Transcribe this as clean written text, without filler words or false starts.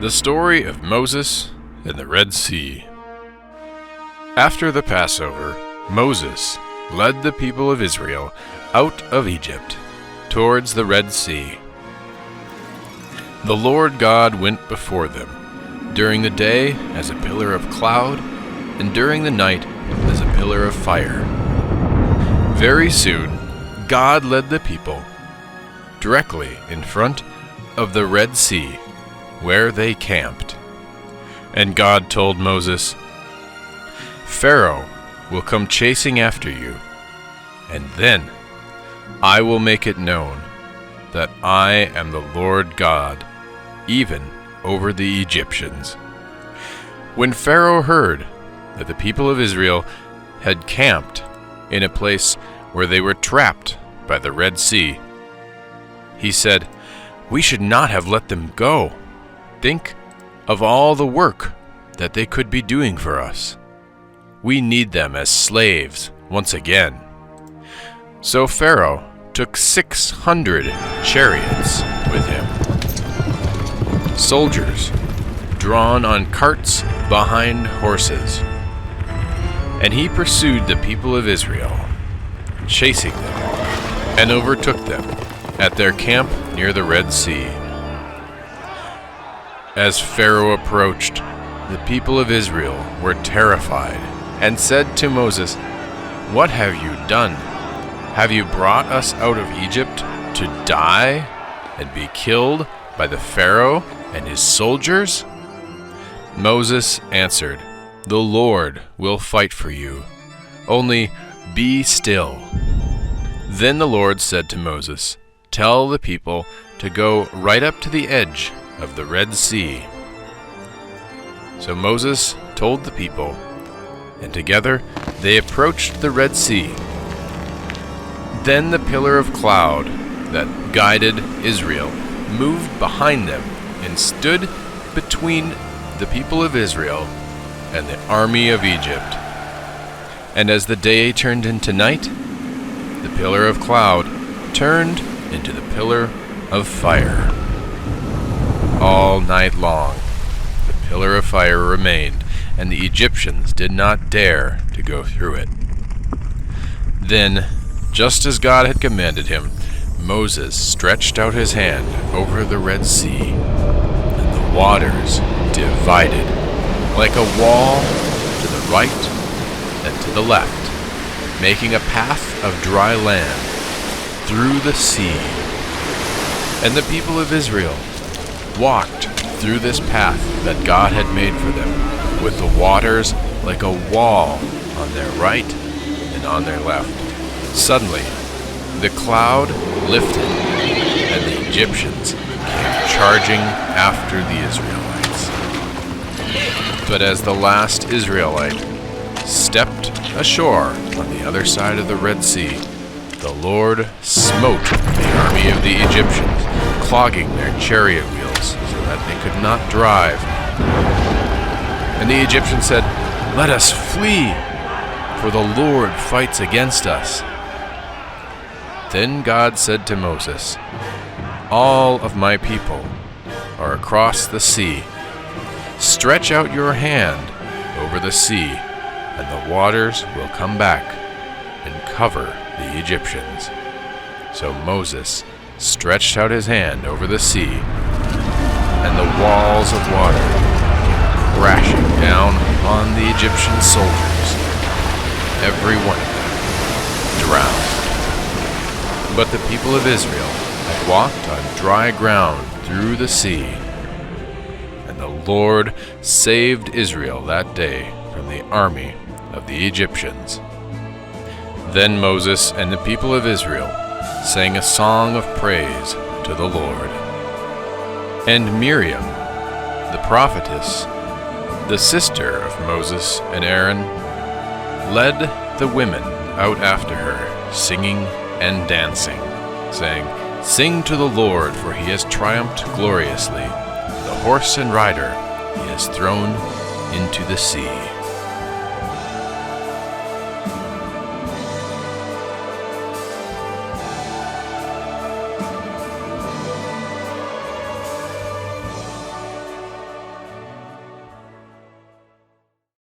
The story of Moses and the Red Sea. After the Passover, Moses led the people of Israel out of Egypt towards the Red Sea. The Lord God went before them, during the day as a pillar of cloud, and during the night as a pillar of fire. Very soon, God led the people directly in front of the Red Sea, where they camped. And God told Moses, "Pharaoh will come chasing after you, and then I will make it known that I am the Lord God, even over the Egyptians." When Pharaoh heard that the people of Israel had camped in a place where they were trapped by the Red Sea, he said, "We should not have let them go. Think of all the work that they could be doing for us. We need them as slaves once again." So Pharaoh took 600 chariots with him, soldiers drawn on carts behind horses, and he pursued the people of Israel, chasing them, and overtook them at their camp near the Red Sea. As Pharaoh approached, the people of Israel were terrified and said to Moses, "What have you done? Have you brought us out of Egypt to die and be killed by the Pharaoh and his soldiers?" Moses answered, "The Lord will fight for you. Only be still." Then the Lord said to Moses, "Tell the people to go right up to the edge of the Red Sea." So Moses told the people, and together they approached the Red Sea. Then the pillar of cloud that guided Israel moved behind them and stood between the people of Israel and the army of Egypt. And as the day turned into night, the pillar of cloud turned into the pillar of fire. All night long, the pillar of fire remained, and the Egyptians did not dare to go through it. Then, just as God had commanded him, Moses stretched out his hand over the Red Sea, and the waters divided like a wall to the right and to the left, making a path of dry land through the sea. And the people of Israel walked through this path that God had made for them, with the waters like a wall on their right and on their left. Suddenly, the cloud lifted, and the Egyptians came charging after the Israelites. But as the last Israelite stepped ashore on the other side of the Red Sea, the Lord smote the army of the Egyptians, clogging their chariot wheels so that they could not drive. And the Egyptians said, "Let us flee, for the Lord fights against us." Then God said to Moses, "All of my people are across the sea. Stretch out your hand over the sea, and the waters will come back and cover the Egyptians." So Moses stretched out his hand over the sea, and the walls of water came crashing down on the Egyptian soldiers. Every one of them drowned. But the people of Israel had walked on dry ground through the sea, and the Lord saved Israel that day from the army of the Egyptians. Then Moses and the people of Israel sang a song of praise to the Lord. And Miriam, the prophetess, the sister of Moses and Aaron, led the women out after her, singing and dancing, saying, "Sing to the Lord, for he has triumphed gloriously. The horse and rider he has thrown into the sea."